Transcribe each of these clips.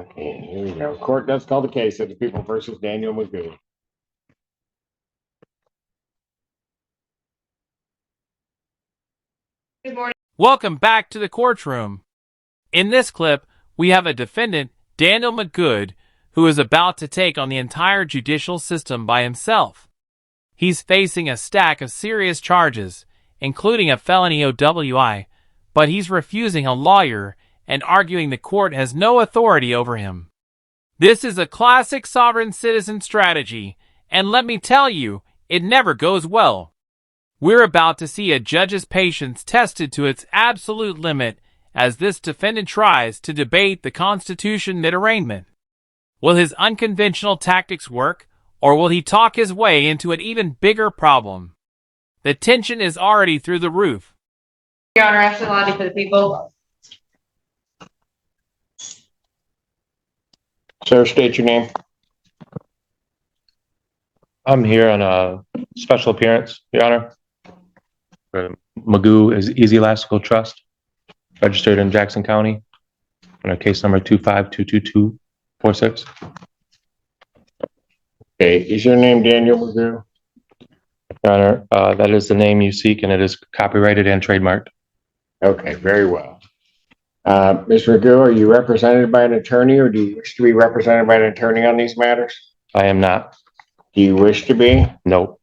Okay, here we go. Court does call the case of the People versus Daniel Magoo. Good morning. Welcome back to the courtroom. In this clip, we have a defendant, Daniel Magoo, who is about to take on the entire judicial system by himself. He's facing a stack of serious charges, including a felony OWI, but he's refusing a lawyer and arguing the court has no authority over him. This is a classic sovereign citizen strategy, and let me tell you, it never goes well. We're about to see a judge's patience tested to its absolute limit as this defendant tries to debate the Constitution mid-arraignment. Will his unconventional tactics work, or will he talk his way into an even bigger problem? The tension is already through the roof. Your Honor, Ashley Lottie for the People. Sir, state your name. I'm here on a special appearance, Your Honor. Magoo is Easy Elastical Trust, registered in Jackson County, on case number 2522246. Okay, is your name Daniel Magoo? Your Honor, that is the name you seek, and it is copyrighted and trademarked. Okay, very well. Ms. Magoo, are you represented by an attorney, or do you wish to be represented by an attorney on these matters? I am not. Do you wish to be? No.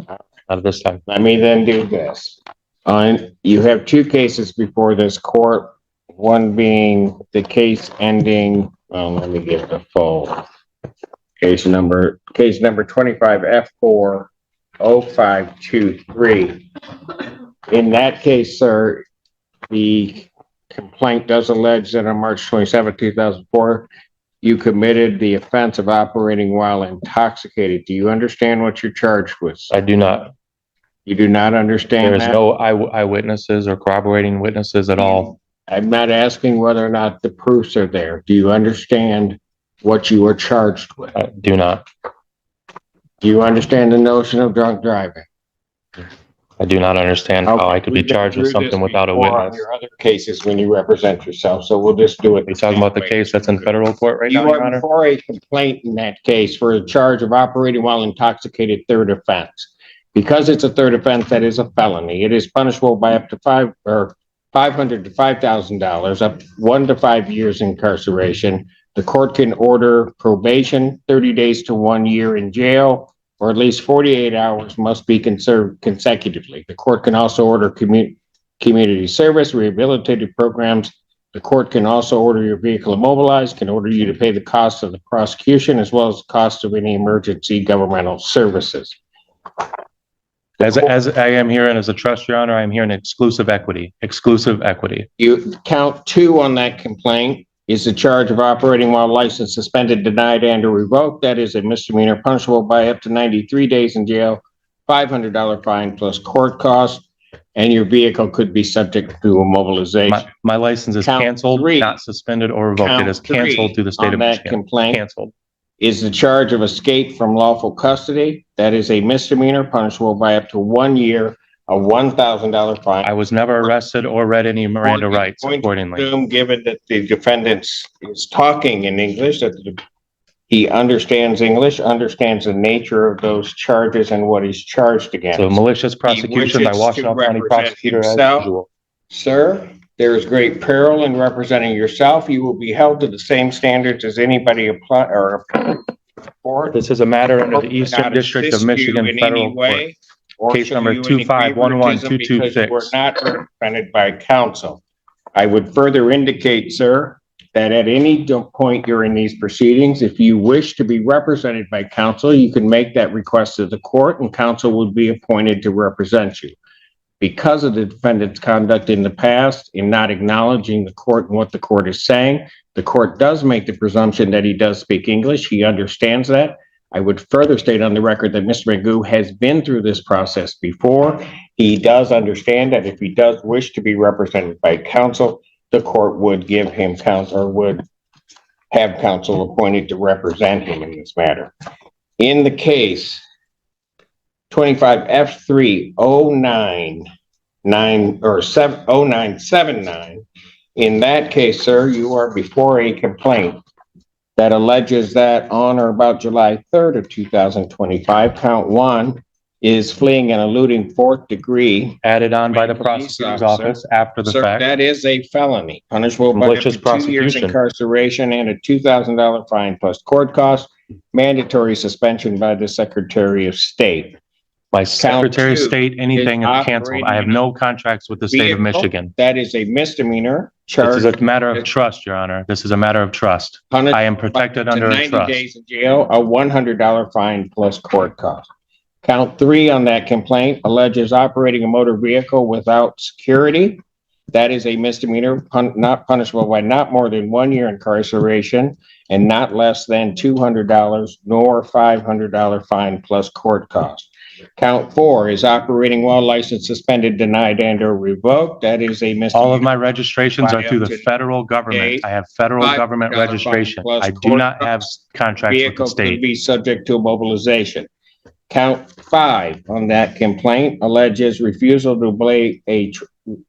Not at this time. Let me then do this. You have two cases before this court, one being the case ending, let me get the full case number 25F40523. In that case, sir, the complaint does allege that on March 27, 2004, you committed the offense of operating while intoxicated. Do you understand what you're charged with? I do not. You do not understand There is that? no eyewitnesses or corroborating witnesses at all. I'm not asking whether or not the proofs are there. Do you understand what you are charged with? I do not. Do you understand the notion of drunk driving? I do not understand how I could be charged with something without a witness. On your other cases when you represent yourself, so we'll just do it. Are you talking about the case that's in federal court right now, You Your are Honor? before a complaint in that case for a charge of operating while intoxicated, third offense. Because it's a third offense, that is a felony. It is punishable by up to $500 to $5,000, up 1 to 5 years incarceration. The court can order probation, 30 days to 1 year in jail, or at least 48 hours must be conserved consecutively. The court can also order community service, rehabilitative programs. The court can also order your vehicle immobilized, can order you to pay the cost of the prosecution, as well as the cost of any emergency governmental services. As I am here and as a trust, Your Honor, I am here in exclusive equity. Exclusive equity. You count 2 on that complaint is the charge of operating while license suspended, denied, and or revoked. That is a misdemeanor punishable by up to 93 days in jail, $500 fine plus court costs, and your vehicle could be subject to immobilization. My license is Count canceled, 3. not suspended or revoked. Count It is canceled 3 through the state on of that Michigan. complaint Canceled. is the charge of escape from lawful custody. That is a misdemeanor punishable by up to 1 year, a $1,000 fine. I was never arrested or read any Miranda rights accordingly. Given that the defendant is talking in English, that he understands English, understands the nature of those charges and what he's charged against. So malicious prosecution by Washtenaw County prosecutor as usual. Sir, there is great peril in representing yourself. You will be held to the same standards as anybody apply or for. This is a matter under the Eastern District of Michigan Federal Court. Case number 2511226. We're not represented by counsel. I would further indicate, sir, that at any point during these proceedings, if you wish to be represented by counsel, you can make that request to the court and counsel will be appointed to represent you. Because of the defendant's conduct in the past in not acknowledging the court and what the court is saying, the court does make the presumption that he does speak English. He understands that. I would further state on the record that Mr. Magoo has been through this process before. He does understand that if he does wish to be represented by counsel, the court would give him counsel or would have counsel appointed to represent him in this matter. In the case 25F30979, in that case, sir, you are before a complaint that alleges that on or about July 3rd of 2025, count one is fleeing and eluding fourth degree. Added on by the Police prosecutor's officer. office after the Sir, fact. that is a felony, punishable by Malicious up to 2 years prosecution. incarceration and a $2,000 fine plus court costs, mandatory suspension by the Secretary of State. My Secretary of two State, anything is is canceled. I have no contracts with the state of Vehicle, Michigan. that is a misdemeanor. This Charge is a matter of trust, Your Honor. This is a matter of trust. punished I am protected by up to under a 90 trust. days in jail, a $100 fine plus court costs. Count three on that complaint alleges operating a motor vehicle without security. That is a misdemeanor, not punishable by not more than 1 year incarceration and not less than $200 nor $500 fine plus court costs. Count four is operating while licensed, suspended, denied, and or revoked. That is a misdemeanor. All of my registrations are through the federal government. I have federal government $5 registration. plus I do court not have costs. contracts with the Vehicle could state. be subject to mobilization. Count five on that complaint alleges refusal to obey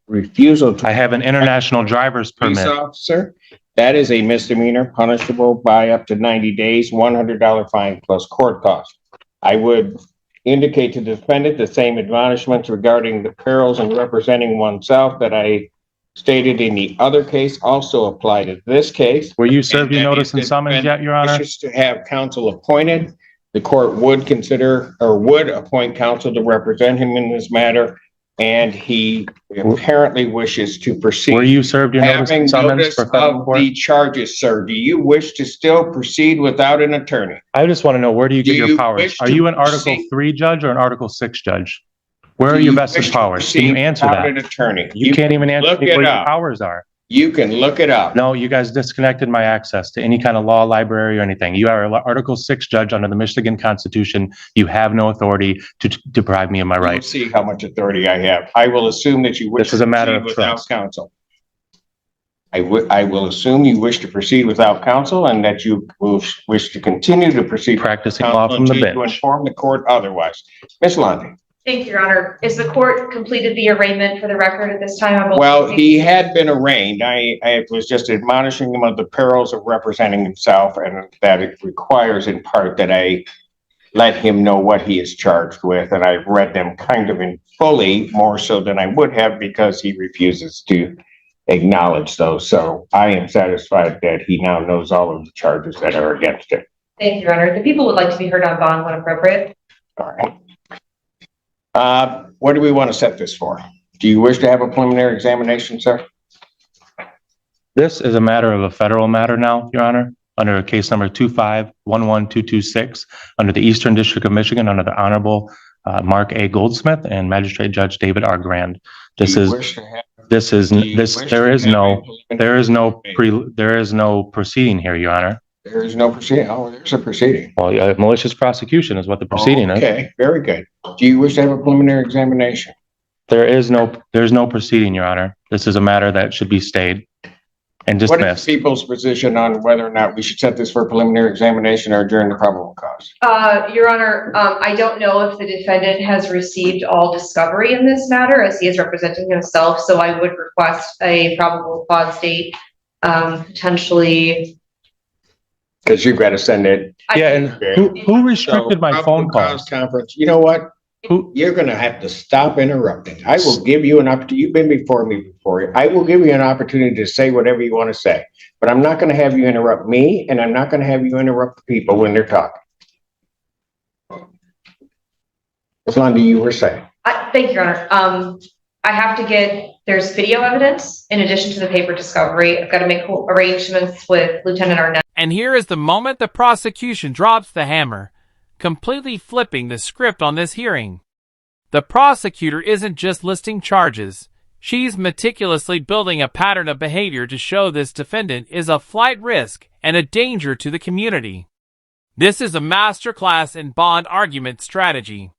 refusal to I have an international driver's police permit. officer. That is a misdemeanor, punishable by up to 90 days, $100 fine plus court costs. I would indicate to the defendant the same admonishments regarding the perils in representing oneself that I stated in the other case also apply to this case. Were you served your And that notice if and the summons yet, Your Honor? wishes to have counsel appointed, the court would consider or would appoint counsel to represent him in this matter, and he apparently wishes to proceed. Were you served your notice Having and summons notice for federal of court? the charges, sir, do you wish to still proceed without an attorney? I just want to know, where do you get Do your you powers? wish Are to you an Article proceed? 3 judge or an Article 6 judge? Where are Do your you vested wish to powers? Can you proceed answer without that? an attorney? You can't even answer look me it what your up. powers are. You can look it up. No, you guys disconnected my access to any kind of law library or anything. You are an Article 6 judge under the Michigan Constitution. You have no authority to deprive me of my We'll rights. see how much authority I have. I will assume that you wish This is to a matter proceed of without trust. counsel. I will assume you wish to proceed without counsel and that you will wish to continue to proceed. Practicing law from the until you bench. inform the court otherwise. Ms. Londe. Thank you, Your Honor. Is the court completed the arraignment for the record at this time? Well, he had been arraigned. I was just admonishing him of the perils of representing himself and that it requires in part that I let him know what he is charged with. And I've read them kind of in fully, more so than I would have because he refuses to acknowledge those. So I am satisfied that he now knows all of the charges that are against him. Thank you, Your Honor. The people would like to be heard on bond when appropriate. All right. What do we want to set this for? Do you wish to have a preliminary examination, sir? This is a matter of a federal matter now, Your Honor, under case number 2511226, under the Eastern District of Michigan, under the Honorable Mark A. Goldsmith and Magistrate Judge David R. Grand. There is no proceeding here, Your Honor. There is no proceeding. Oh, there's a proceeding. Well, malicious prosecution is what the proceeding is. Okay, very good. Do you wish to have a preliminary examination? There's no proceeding, Your Honor. This is a matter that should be stayed and What is dismissed. people's position on whether or not we should set this for a preliminary examination or adjourn the probable cause? Your Honor, I don't know if the defendant has received all discovery in this matter as he is representing himself, so I would request a probable cause date, potentially. Because you've got to send it. Yeah, and who restricted my phone Probable cause calls? Conference. You know what? You're going to have to stop interrupting. I will give you an opportunity. You've been before me before. I will give you an opportunity to say whatever you want to say, but I'm not going to have you interrupt me and I'm not going to have you interrupt the people when they're talking. As long as you were saying. Thank you, Your Honor. There's video evidence in addition to the paper discovery. I've got to make arrangements with Lieutenant Arnett. And here is the moment the prosecution drops the hammer, completely flipping the script on this hearing. The prosecutor isn't just listing charges. She's meticulously building a pattern of behavior to show this defendant is a flight risk and a danger to the community. This is a masterclass in bond argument strategy.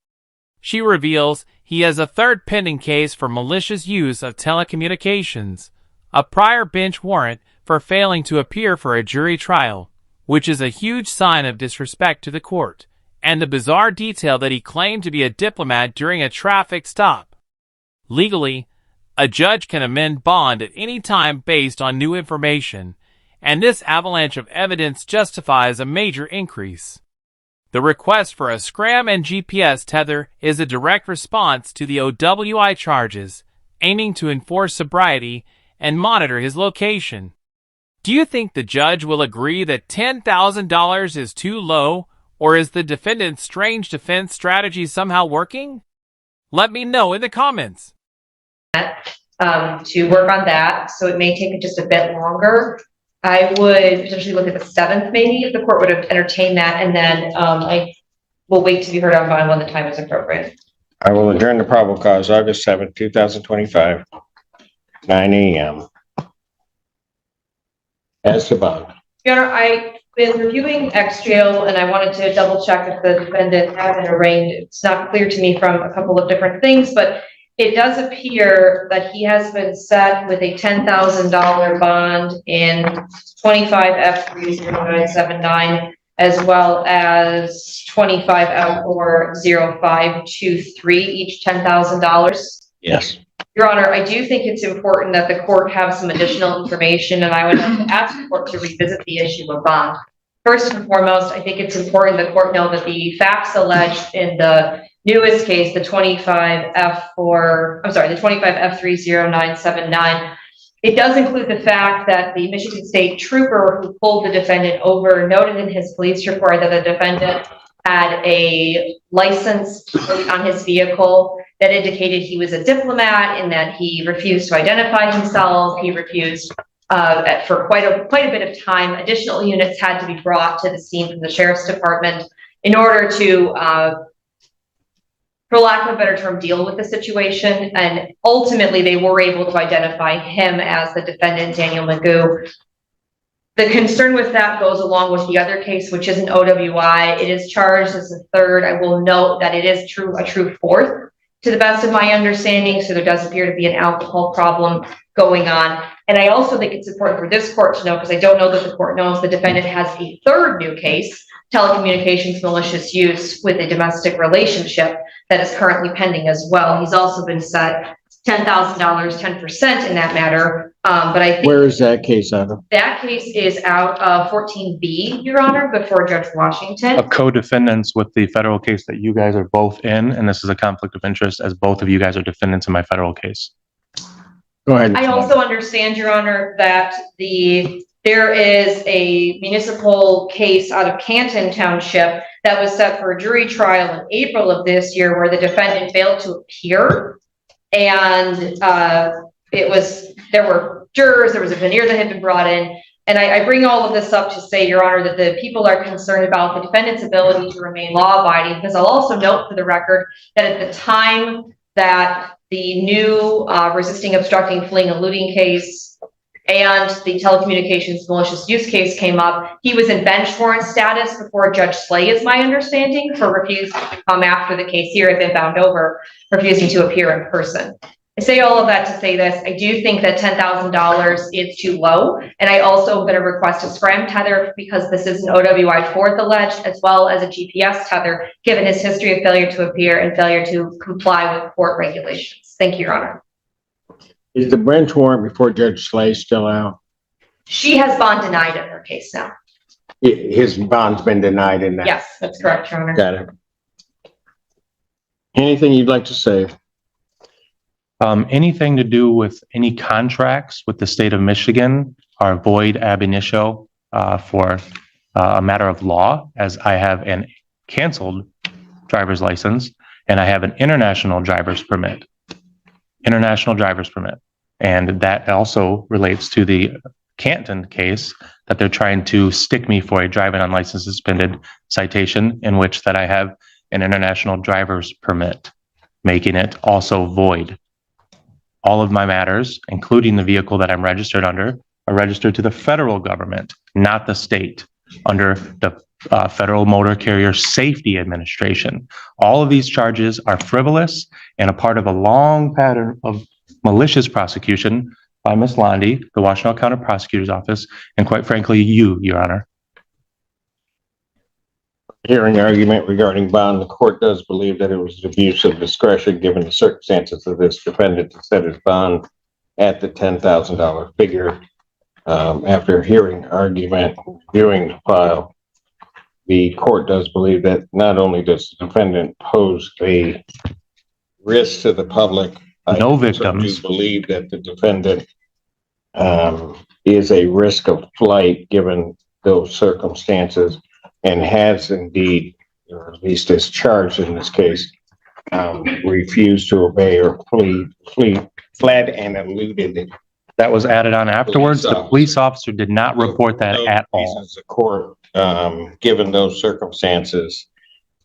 She reveals he has a third pending case for malicious use of telecommunications, a prior bench warrant for failing to appear for a jury trial, which is a huge sign of disrespect to the court, and the bizarre detail that he claimed to be a diplomat during a traffic stop. Legally, a judge can amend bond at any time based on new information, and this avalanche of evidence justifies a major increase. The request for a SCRAM and GPS tether is a direct response to the OWI charges, aiming to enforce sobriety and monitor his location. Do you think the judge will agree that $10,000 is too low, or is the defendant's strange defense strategy somehow working? Let me know in the comments. To work on that, so it may take just a bit longer. I would potentially look at the 7th, maybe, if the court would have entertained that, and then I will wait to be heard on bond when the time is appropriate. I will adjourn the probable cause August 7th, 2025, 9 a.m. As to bond. Your Honor, I've been reviewing XJail, and I wanted to double check if the defendant had been arraigned. It's not clear to me from a couple of different things, but it does appear that he has been set with a $10,000 bond in 25F30979, as well as 25F40523, each $10,000. Yes. Your Honor, I do think it's important that the court have some additional information, and I would like to ask the court to revisit the issue of bond. First and foremost, I think it's important the court know that the facts alleged in the newest case, the 25F30979, it does include the fact that the Michigan State trooper who pulled the defendant over noted in his police report that the defendant had a license on his vehicle that indicated he was a diplomat and that he refused to identify himself. He refused for quite a bit of time. Additional units had to be brought to the scene from the sheriff's department in order to, for lack of a better term, deal with the situation. And ultimately, they were able to identify him as the defendant, Daniel Magoo. The concern with that goes along with the other case, which is an OWI. It is charged as a third. I will note that it is a true fourth, to the best of my understanding. So there does appear to be an alcohol problem going on. And I also think it's important for this court to know, because I don't know that the court knows, the defendant has a third new case, telecommunications malicious use with a domestic relationship, that is currently pending as well. He's also been set $10,000, 10% in that matter. But I think— Where is that case out of? That case is out of 14B, Your Honor, before Judge Washington. A co-defendants with the federal case that you guys are both in, and this is a conflict of interest as both of you guys are defendants in my federal case. Go ahead. I also understand, Your Honor, that there is a municipal case out of Canton Township that was set for a jury trial in April of this year, where the defendant failed to appear. And there were jurors, there was a veneer that had been brought in. And I bring all of this up to say, Your Honor, that the people are concerned about the defendant's ability to remain law-abiding, because I'll also note for the record that at the time that the new resisting, obstructing, fleeing, eluding case and the telecommunications malicious use case came up, he was in bench warrant status before Judge Slay, is my understanding, for refusing to come after the case here had been bound over, refusing to appear in person. I say all of that to say this: I do think that $10,000 is too low, and I also am going to request a SCRAM tether, because this is an OWI fourth alleged, as well as a GPS tether, given his history of failure to appear and failure to comply with court regulations. Thank you, Your Honor. Is the bench warrant before Judge Slay still out? She has bond denied in her case now. His bond's been denied in that? Yes, that's correct, Your Honor. Got it. Anything you'd like to say? Anything to do with any contracts with the state of Michigan are void ab initio for a matter of law, as I have an canceled driver's license and I have an international driver's permit. And that also relates to the Canton case that they're trying to stick me for a driving unlicensed suspended citation, in which that I have an international driver's permit, making it also void. All of my matters, including the vehicle that I'm registered under, are registered to the federal government, not the state, under the Federal Motor Carrier Safety Administration. All of these charges are frivolous and a part of a long pattern of malicious prosecution by Ms. Londy, the Washtenaw County Prosecutor's Office, and quite frankly, you, Your Honor. Hearing argument regarding bond, the court does believe that it was an abuse of discretion, given the circumstances of this defendant, to set his bond at the $10,000 figure. after hearing argument, viewing the file, the court does believe that not only does the defendant pose a risk to the public, No I victims. do believe that the defendant is a risk of flight given those circumstances, and has indeed, or at least is charged in this case, refused to obey or fled and eluded. That was added on afterwards. The police officer did not report that at all. The court, given those circumstances,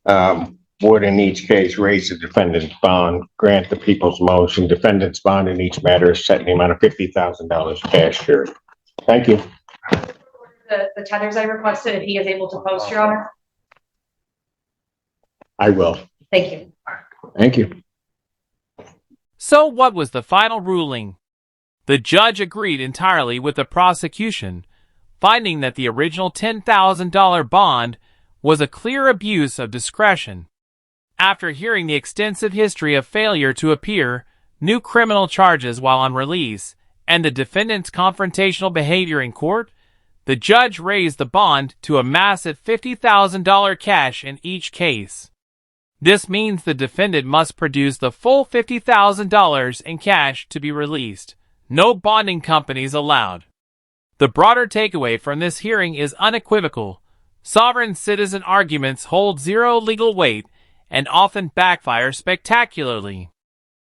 would in each case raise the defendant's bond, grant the people's motion. Defendant's bond in each matter is set in the amount of $50,000 cash here. Thank you. The tethers I requested, if he is able to post, Your Honor. I will. Thank you. Thank you. So what was the final ruling? The judge agreed entirely with the prosecution, finding that the original $10,000 bond was a clear abuse of discretion. After hearing the extensive history of failure to appear, new criminal charges while on release, and the defendant's confrontational behavior in court, the judge raised the bond to a massive $50,000 cash in each case. This means the defendant must produce the full $50,000 in cash to be released. No bonding companies allowed. The broader takeaway from this hearing is unequivocal. Sovereign citizen arguments hold zero legal weight and often backfire spectacularly.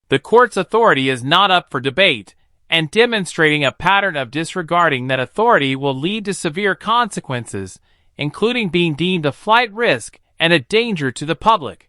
The court's authority is not up for debate, and demonstrating a pattern of disregarding that authority will lead to severe consequences, including being deemed a flight risk and a danger to the public.